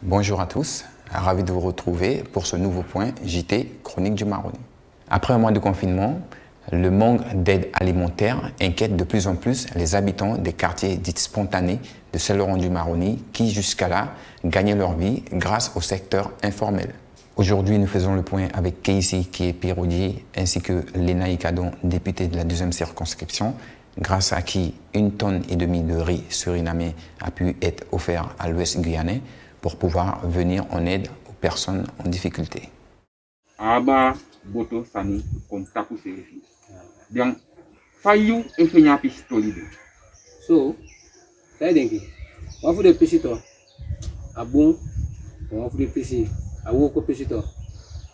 Bonjour à tous, ravi de vous retrouver pour ce nouveau point JT Chronique du Maroni. Après un mois de confinement, le manque d'aide alimentaire inquiète de plus en plus les habitants des quartiers dits spontanés de Saint-Laurent-du-Maroni qui jusqu'à là gagnaient leur vie grâce au secteur informel. Aujourd'hui, nous faisons le point avec Keïsi qui est Piraudier ainsi que Léna Icadon, députée de la 2e circonscription, grâce à qui 1,5 tonne de riz surinamé a pu être offert à l'Ouest guyanais pour pouvoir venir en aide aux personnes en difficulté. Aba boto sani kontaku sefi. Bien, fayu efenya pistoli. So, saya dengi. Wafu de pisito. Abung, wafu de pisi. Awoko pisito.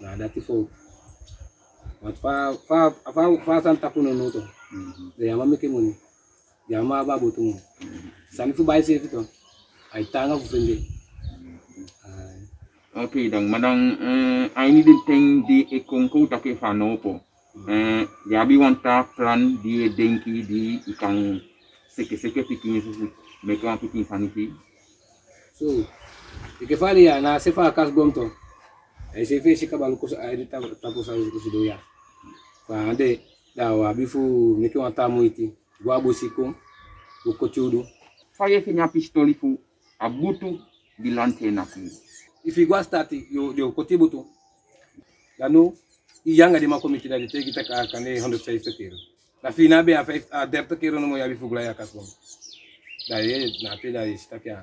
Na dati fo. Wat fa san tapu no noto. De yama meke muni. Yama aba boto mu. Sani fu bai sefi to. Ai tanga fu fende. Ok, donc madame, ini denteng di ekongko take fanopo. Yabi wanta plan di denki di ikan seke pikin susu mekang pikin fanifi. So, ikefali ya na sefa kas gomto. Ai sefe shikabalu ko ai di tapo sa ko sidoya. Fa ande da wa bifu meke wanta muiti. Gwa bosiko ko chudu. Faye fenya pistoli fu abutu di lantena fu. If you go start yo kote butu dano iyanga di makomiti da te kita ka kane 150 kilo la fina be a 30 kilo no mo ya bifugla ya kaso da ye na te da istaka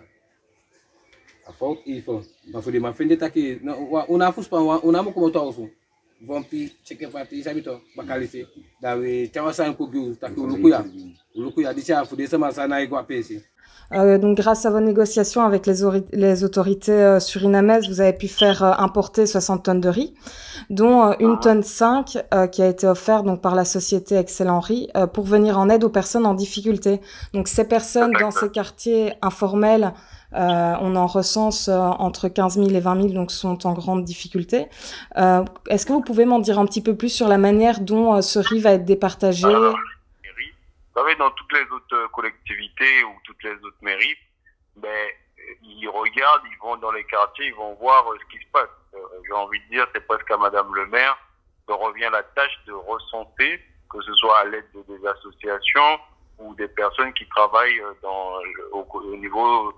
a fault ifo ma fudi ma fende taki una fuspa una mo ko to ofu vompi cheke parti sabito bakalise da we chawasan ko gu taki ulukuya dicha fudi sama sana igwa pesi. Donc, grâce à vos négociations avec les autorités surinamaises, vous avez pu faire importer 60 tonnes de riz, dont 1,5 tonne qui a été offerte donc, par la société Excellent Riz pour venir en aide aux personnes en difficulté. Donc, ces personnes dans ces quartiers informels, on en recense entre 15 000 et 20 000, donc sont en grande difficulté. Est-ce que vous pouvez m'en dire un petit peu plus sur la manière dont ce riz va être départagé ? Vous savez, dans toutes les autres collectivités ou toutes les autres mairies, ils regardent, ils vont dans les quartiers, ils vont voir ce qui se passe. J'ai envie de dire, c'est presque à Madame le maire que revient la tâche de recenser, que ce soit à l'aide des associations ou des personnes qui travaillent au niveau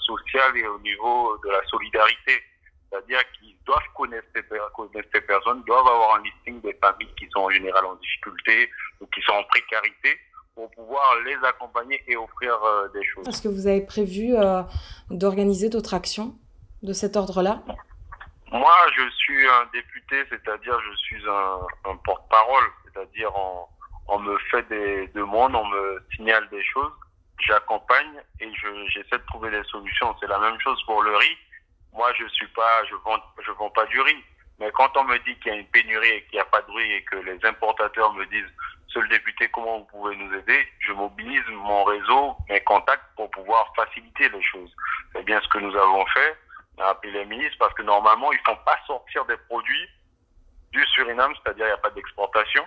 social et au niveau de la solidarité. C'est-à-dire qu'ils doivent connaître ces personnes, doivent avoir un listing des familles qui sont en général en difficulté ou qui sont en précarité, pour pouvoir les accompagner et offrir des choses. Est-ce que vous avez prévu d'organiser d'autres actions de cet ordre-là? Moi, je suis un député, c'est-à-dire je suis un porte-parole, c'est-à-dire on me fait des demandes, on me signale des choses, j'accompagne et j'essaie de trouver des solutions. C'est la même chose pour le riz. Moi, je vends pas du riz. Mais quand on me dit qu'il y a une pénurie et qu'il n'y a pas de riz et que les importateurs me disent « Monsieur le député, comment vous pouvez nous aider ?» Je mobilise mon réseau, mes contacts pour pouvoir faciliter les choses. C'est bien ce que nous avons fait. On a appelé les ministres parce que normalement, ils ne font pas sortir des produits du Suriname, c'est-à-dire il n'y a pas d'exportation.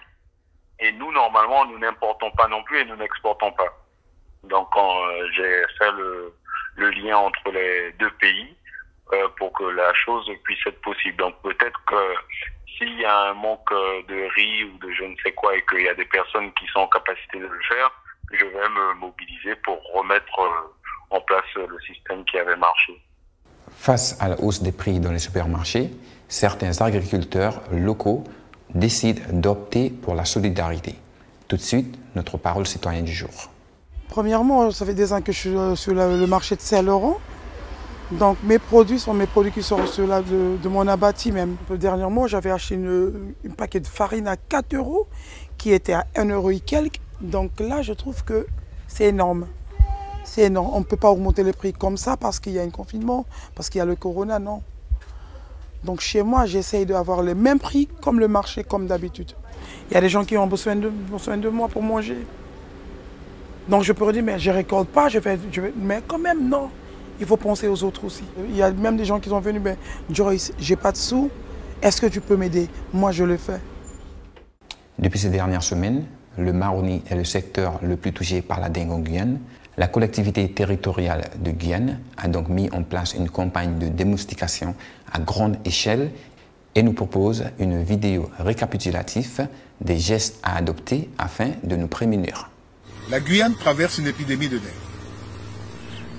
Et nous, normalement, nous n'importons pas non plus et nous n'exportons pas. Donc, j'ai fait le lien entre les deux pays pour que la chose puisse être possible. Donc peut-être que s'il y a un manque de riz ou de je ne sais quoi et qu'il y a des personnes qui sont en capacité de le faire, je vais me mobiliser pour remettre en place le système qui avait marché. Face à la hausse des prix dans les supermarchés, certains agriculteurs locaux décident d'opter pour la solidarité. Tout de suite, notre parole citoyenne du jour. Premièrement, ça fait des ans que je suis sur le marché de Saint-Laurent. Donc mes produits sont mes produits qui sont ceux-là de mon abattis même. Dernièrement, j'avais acheté une paquet de farine à 4 € qui était à 1 € et quelques. Donc là, je trouve que c'est énorme. C'est énorme. On ne peut pas augmenter les prix comme ça parce qu'il y a un confinement, parce qu'il y a le corona, non. Donc chez moi, j'essaye d'avoir les mêmes prix comme le marché, comme d'habitude. Il y a des gens qui ont besoin de moi pour manger. Donc je pourrais dire, mais je ne récolte pas, mais quand même, non. Il faut penser aux autres aussi. Il y a même des gens qui sont venus, mais Joyce, j'ai pas de sous, est-ce que tu peux m'aider? Moi, je le fais. Depuis ces dernières semaines, le Maroni est le secteur le plus touché par la dengue en Guyane. La collectivité territoriale de Guyane a donc mis en place une campagne de démoustication à grande échelle et nous propose une vidéo récapitulative des gestes à adopter afin de nous prémunir. La Guyane traverse une épidémie de dengue.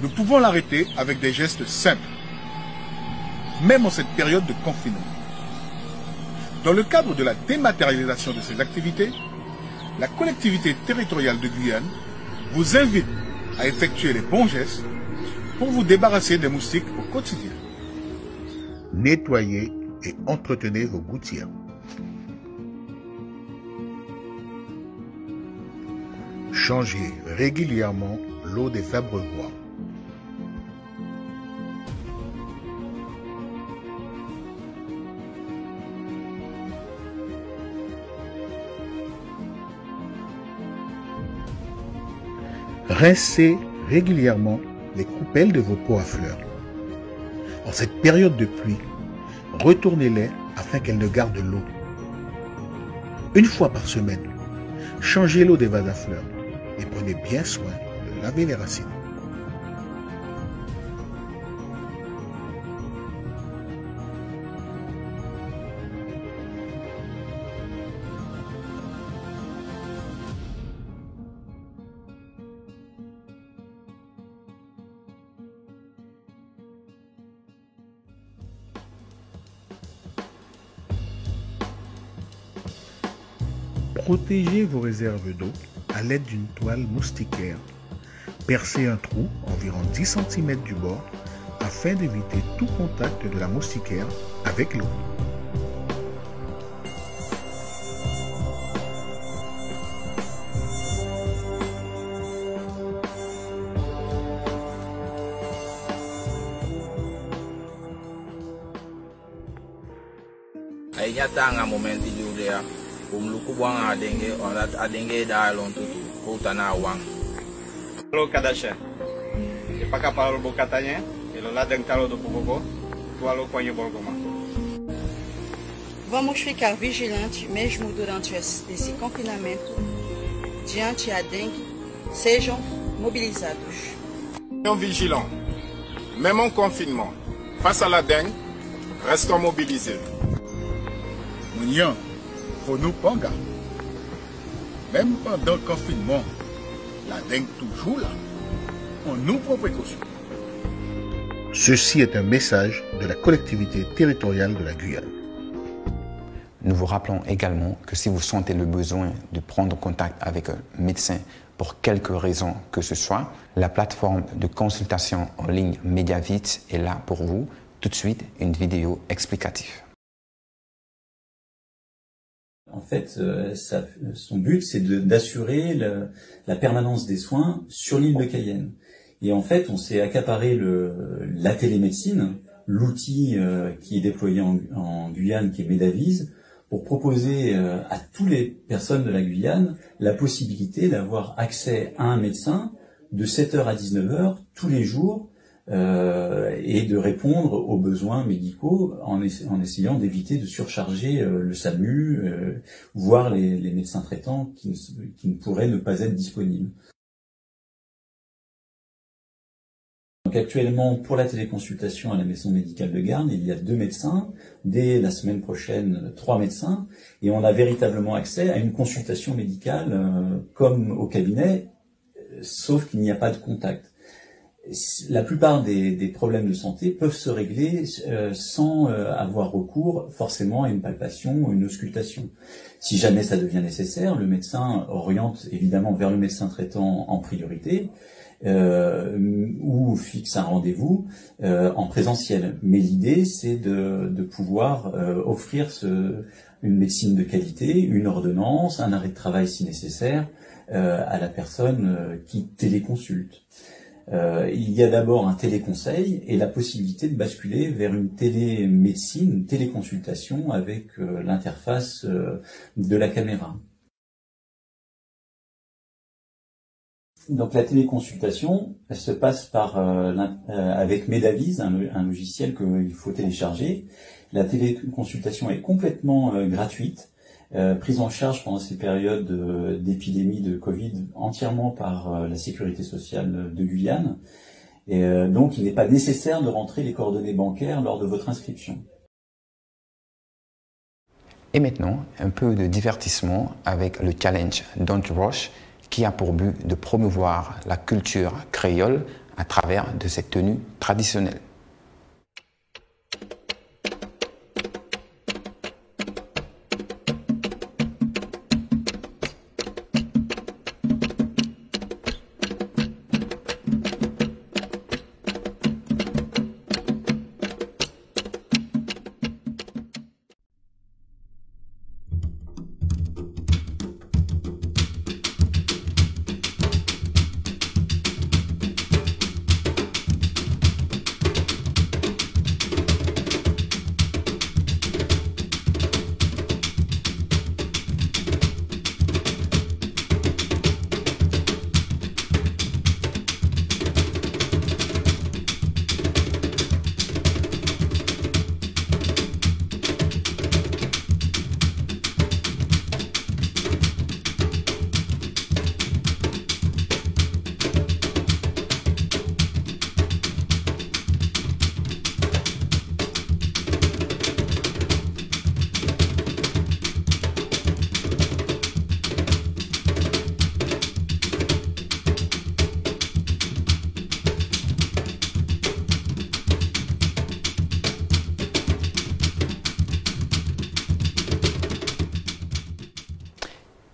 Nous pouvons l'arrêter avec des gestes simples, même en cette période de confinement. Dans le cadre de la dématérialisation de ces activités, la collectivité territoriale de Guyane vous invite à effectuer les bons gestes pour vous débarrasser des moustiques au quotidien. Nettoyez et entretenez vos gouttières. Changez régulièrement l'eau des abreuvoirs. Rincez régulièrement les coupelles de vos pots à fleurs. En cette période de pluie, retournez-les afin qu'elles ne gardent l'eau. Une fois par semaine, changez l'eau des vases à fleurs et prenez bien soin de laver les racines. Protégez vos réserves d'eau à l'aide d'une toile moustiquaire. Percez un trou environ 10 cm du bord afin d'éviter tout contact de la moustiquaire avec l'eau. Lo kadasha. Ipaka para lo katanya, ilo ladang talo do pogogo, tualo konyo borgoma. Vamos ficar vigilantes mesmo durante esse confinamento. Diante a dengue, sejam mobilizados. Soyons vigilants, même en confinement. Face à la dengue, restons mobilisés. Mounian, pour nous panga. Même pendant le confinement, la dengue toujours là. On nous prend précaution. Ceci est un message de la collectivité territoriale de la Guyane. Nous vous rappelons également que si vous sentez le besoin de prendre contact avec un médecin pour quelque raison que ce soit, la plateforme de consultation en ligne Mediavite est là pour vous. Tout de suite, une vidéo explicative. En fait, son but, c'est d'assurer la permanence des soins sur l'île de Cayenne. Et en fait, on s'est accaparé la télémédecine, l'outil qui est déployé en Guyane, qui est Medavise, pour proposer à toutes les personnes de la Guyane la possibilité d'avoir accès à un médecin de 7h à 19h tous les jours, et de répondre aux besoins médicaux en essayant d'éviter de surcharger le SAMU, voire les médecins traitants qui ne pourraient ne pas être disponibles. Donc actuellement, pour la téléconsultation à la maison médicale de Garnes, il y a 2 médecins, dès la semaine prochaine 3 médecins, et on a véritablement accès à une consultation médicale comme au cabinet, sauf qu'il n'y a pas de contact. La plupart des problèmes de santé peuvent se régler sans avoir recours forcément à une palpation ou une auscultation. Si jamais ça devient nécessaire, le médecin oriente évidemment vers le médecin traitant en priorité ou fixe un rendez-vous en présentiel. Mais l'idée, c'est de pouvoir offrir une médecine de qualité, une ordonnance, un arrêt de travail si nécessaire à la personne qui téléconsulte. Il y a d'abord un téléconseil et la possibilité de basculer vers une télémédecine, une téléconsultation avec l'interface de la caméra. Donc la téléconsultation, elle se passe par avec Medavise, un logiciel qu'il faut télécharger. La téléconsultation est complètement gratuite. prise en charge pendant ces périodes d'épidémie de Covid entièrement par la sécurité sociale de Guyane. Et donc, il n'est pas nécessaire de rentrer les coordonnées bancaires lors de votre inscription. Et maintenant, un peu de divertissement avec le challenge Don't Rush, qui a pour but de promouvoir la culture créole à travers de cette tenue traditionnelle.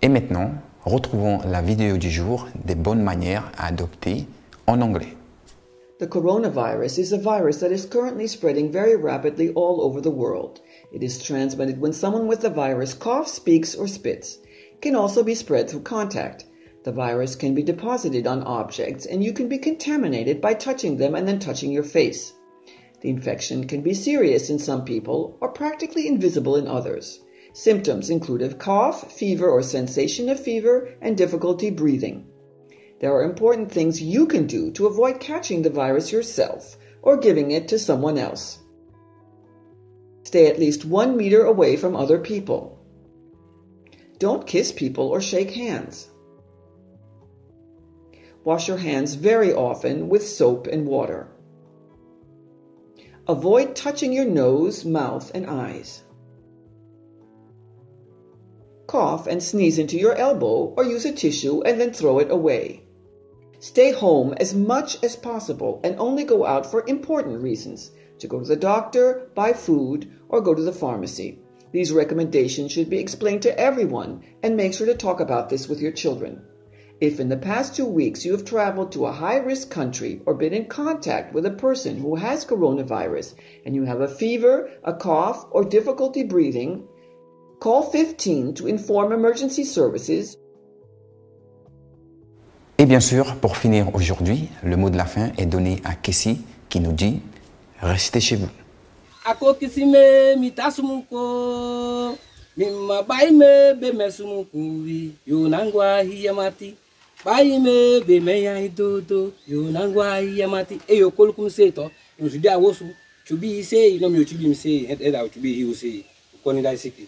Et maintenant, retrouvons la vidéo du jour des bonnes manières à adopter en anglais. The coronavirus is a virus that is currently spreading very rapidly all over the world. It is transmitted when someone with the virus coughs, speaks, or spits. It can also be spread through contact. The virus can be deposited on objects, and you can be contaminated by touching them and then touching your face. The infection can be serious in some people or practically invisible in others. Symptoms include a cough, fever or sensation of fever, and difficulty breathing. There are important things you can do to avoid catching the virus yourself or giving it to someone else. Stay at least 1 meter away from other people. Don't kiss people or shake hands. Wash your hands very often with soap and water. Avoid touching your nose, mouth, and eyes. Cough and sneeze into your elbow or use a tissue and then throw it away. Stay home as much as possible and only go out for important reasons, to go to the doctor, buy food, or go to the pharmacy. These recommendations should be explained to everyone, and make sure to talk about this with your children. If in the past 2 weeks you have traveled to a high-risk country or been in contact with a person who has coronavirus and you have a fever, a cough, or difficulty breathing, call 15 to inform emergency services. Et bien sûr, pour finir aujourd'hui, le mot de la fin est donné à Kessie qui nous dit « Restez chez vous ». Ako kisime mitasumuko mimma baime be mesumukuwi yonangwa hiyamati baime be meya idodo yonangwa hiyamati eyo kolkum seto no judi awosu chubi se no mi chubi mi se eda chubi hi o se koni dai siki